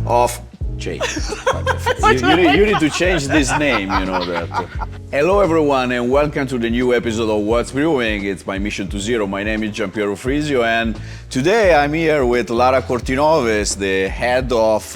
of change. you need to change this name, you know that. Hello everyone and welcome to the new episode of What's Brewing. It's my mission to zero. My name is Giampiero Frisio and today I'm here with Lara Cortinovis, the head of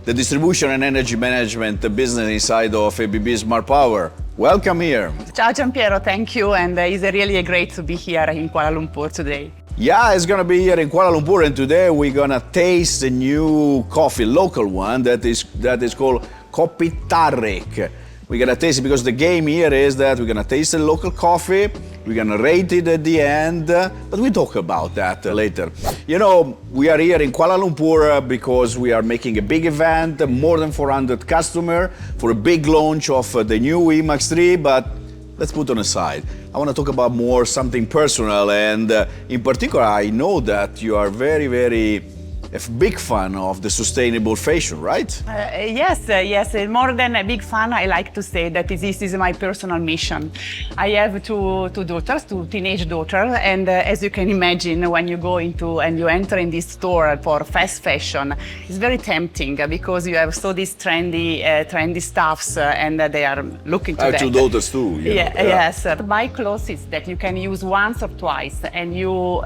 the distribution and energy management business inside of ABB Smart Power. Welcome here. Ciao Giampiero, thank you, and it's really great to be here in Kuala Lumpur today. Yeah, it's gonna be here in Kuala Lumpur, and today we're gonna taste a new coffee, local one that is called Kopi Tarik. We're gonna taste it because the game here is that we're gonna taste the local coffee, we're gonna rate it at the end, but we'll talk about that later. You know, we are here in Kuala Lumpur because we are making a big event, more than 400 customers for a big launch of the new Emax 3, but let's put on aside. I want to talk about more something personal, and in particular, I know that you are very a big fan of the sustainable fashion, right? Yes. More than a big fan, I like to say that this is my personal mission. I have two daughters, two teenage daughters, and as you can imagine, when you go into and you enter in this store for fast fashion, it's very tempting because you have these trendy stuffs, and they are looking to I have that. two daughters too. Yes. Buy clothes that you can use once or twice, and you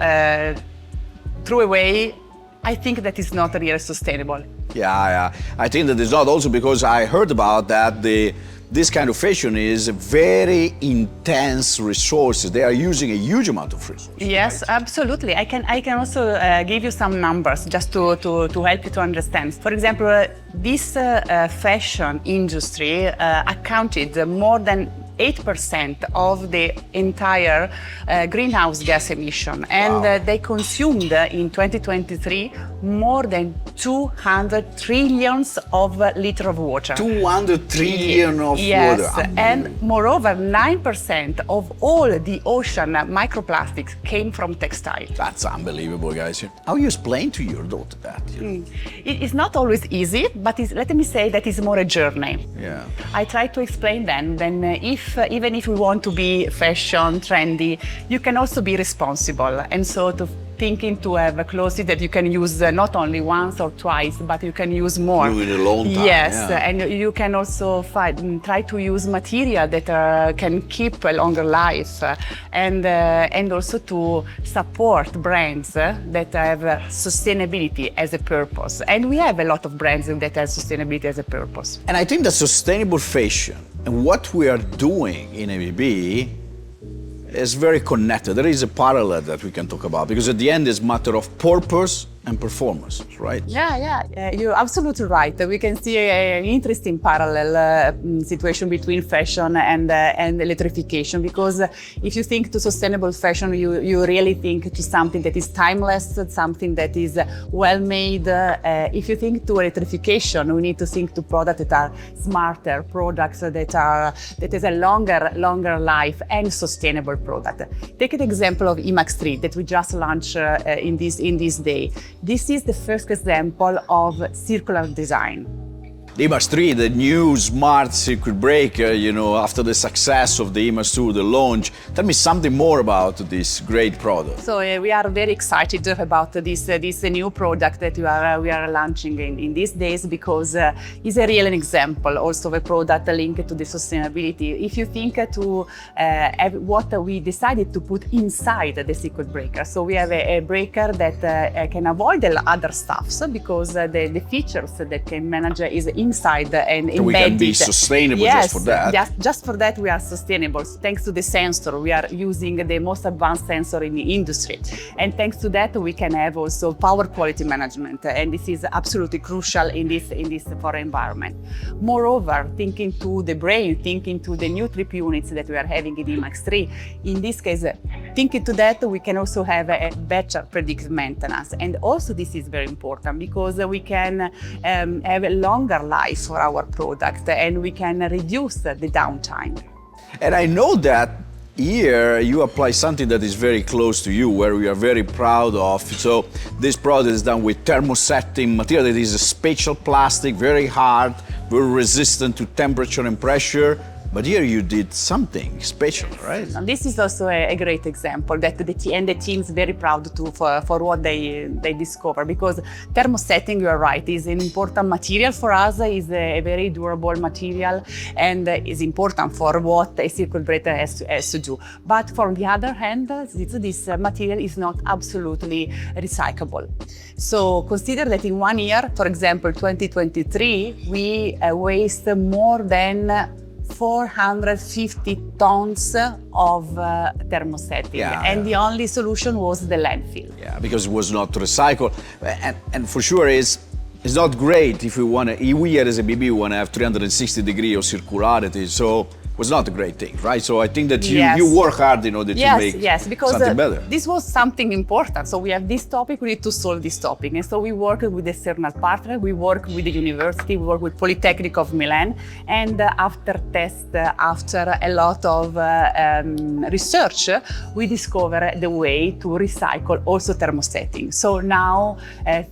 throw away. I think that is not really sustainable. Yeah. I think that is not, also because I heard about that this kind of fashion is very intense resources. They are using a huge amount of resources. Yes, right? Absolutely. I can also give you some numbers just to help you to understand. For example, this fashion industry accounted more than 8% of the entire greenhouse gas emission, and wow. They consumed in 2023 more than 200 trillions of liters of water. 200 trillion of yes. water. Yes, and moreover, 9% of all the ocean microplastics came from textile. That's unbelievable, guys. How you explain to your daughter that? It is not always easy, but let me say that it's more a journey. Yeah. I try to explain them. Then even if we want to be fashion, trendy, you can also be responsible. And so thinking to have clothes that you can use not only once or twice, but you can use more. In a long time. Yes, yeah. And you can also try to use material that can keep a longer life, and also to support brands that have sustainability as a purpose. And we have a lot of brands that have sustainability as a purpose. And I think the sustainable fashion and what we are doing in ABB is very connected. There is a parallel that we can talk about because at the end it's a matter of purpose and performance, right? Yeah, you're absolutely right. We can see an interesting parallel situation between fashion and electrification, because if you think to sustainable fashion, you really think to something that is timeless, something that is well made. If you think to electrification, we need to think to products that are smarter, products that is a longer life and sustainable product. Take an example of Emax 3 that we just launched in this day. This is the first example of circular design. The Emax 3, the new smart circuit breaker, after the success of the Emax 2, the launch. Tell me something more about this great product. So we are very excited about this new product that we are launching in these days, because it's a real example also of a product linked to the sustainability. If you think to what we decided to put inside the circuit breaker. So we have a breaker that can avoid the other stuffs, because the features that can manage is inside and embedded. We can be sustainable. Yes, just for that. Just for that we are sustainable. Thanks to the sensor, we are using the most advanced sensor in the industry. And thanks to that, we can have also power quality management. And this is absolutely crucial in this for environment. Moreover, thinking to the brain, thinking to the new trip units that we are having in Emax 3, in this case, thinking to that, we can also have a better predictive maintenance. And also this is very important because we can have a longer life for our product and we can reduce the downtime. And I know that here you apply something that is very close to you, where we are very proud of. So this product is done with thermosetting material that is a special plastic, very hard, very resistant to temperature and pressure. But here you did something special, right? And this is also a great example that the team is very proud for what they discover, because thermosetting, you are right, is an important material for us, is a very durable material, and is important for what a circuit breaker has to do. But from the other hand, this material is not absolutely recyclable. So consider that in 1 year, for example, 2023, we waste more than 450 tons of thermosetting, and the only solution was the landfill. Yeah, because it was not recycled, and for sure it's not great if we here as a BB want to have 360 degrees of circularity. So it was not a great thing, right? So I think that you work hard in order to make because something better. This was something important. So we have this topic, we need to solve this topic. And so we work with external partners, we work with the university, we work with Polytechnic of Milan. And after a lot of research, we discovered the way to recycle also thermosetting. So now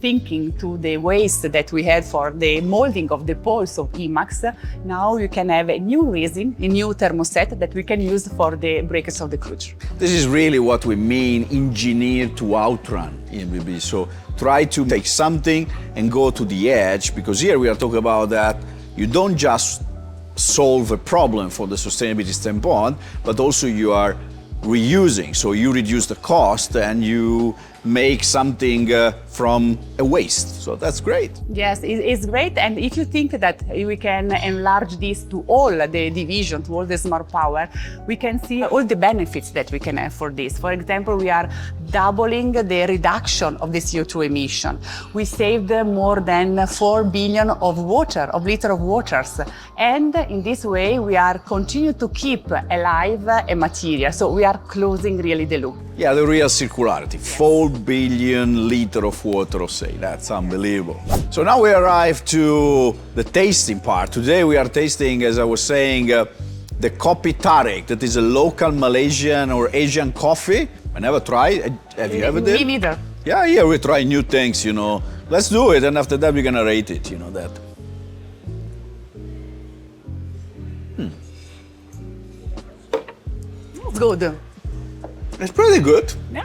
thinking to the waste that we had for the molding of the poles of Emax, now you can have a new resin, a new thermoset that we can use for the breakers of the cruiser. This is really what we mean, engineer to outrun in BB. So try to take something and go to the edge, because here we are talking about that you don't just solve a problem for the sustainability standpoint, but also you are reusing. So you reduce the cost and you make something from a waste. So that's great. Yes, it's great. And if you think that we can enlarge this to all the division, to all the smart power, we can see all the benefits that we can have for this. For example, we are doubling the reduction of the CO2 emission. We saved more than 4 billion of liters of waters. And in this way, we are continue to keep alive a material. So we are closing really the loop. Yeah, the real circularity. 4 billion liters of water of say. That's unbelievable. So now we arrive to the tasting part. Today we are tasting, as I was saying, the Kopi Tarik. That is a local Malaysian or Asian coffee. I never tried. Have you ever did? Me neither. Yeah, we try new things, you know. Let's do it, and after that we're gonna rate it, you know that. It's good. It's pretty good. Yeah.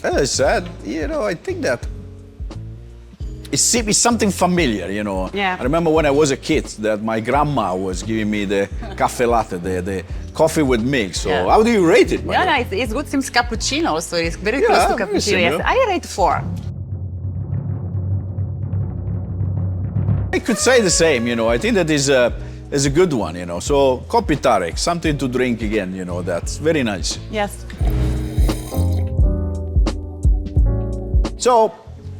As I said, you know, I think that it's something familiar, you know. Yeah. I remember when I was a kid that my grandma was giving me the caffè latte, the coffee with milk. So how do you rate it? Yeah, it's good. Seems cappuccino, so it's very close to cappuccino. Yes, I rate 4. I could say the same, you know. I think that is a good one, you know. So Kopi Tarik, something to drink again, you know. That's very nice. Yes. So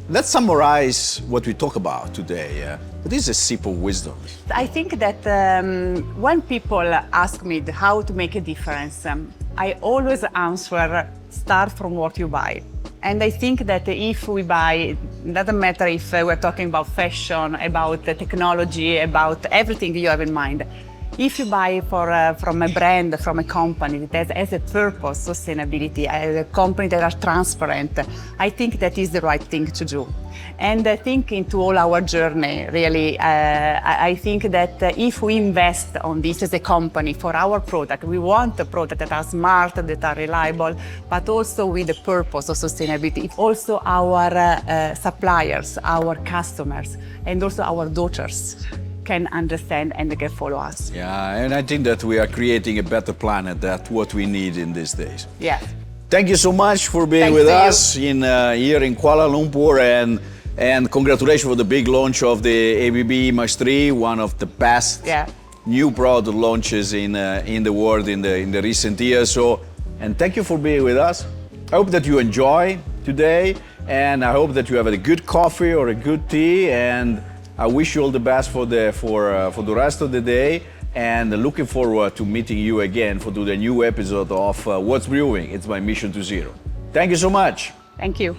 let's summarize what we talk about today. What is a sip of wisdom? I think that when people ask me how to make a difference, I always answer, start from what you buy. And I think that if we buy, it doesn't matter if we're talking about fashion, about technology, about everything you have in mind. If you buy from a brand, from a company that has a purpose, sustainability, a company that are transparent, I think that is the right thing to do. And I think into all our journey, really, I think that if we invest on this as a company for our product, we want a product that are smart, that are reliable, but also with the purpose of sustainability. Also our suppliers, our customers, and also our daughters can understand and can follow us. Yeah, and I think that we are creating a better planet. That's what we need in these days. Yeah. Thank you so much for being with us here in Kuala Lumpur, and congratulations for the big launch of the ABB Emax 3, one of the best new product launches in the world in the recent years. So, and thank you for being with us. I hope that you enjoy today, and I hope that you have a good coffee or a good tea, and I wish you all the best for the rest of the day, and looking forward to meeting you again for the new episode of What's Brewing. It's my mission to zero. Thank you so much. Thank you.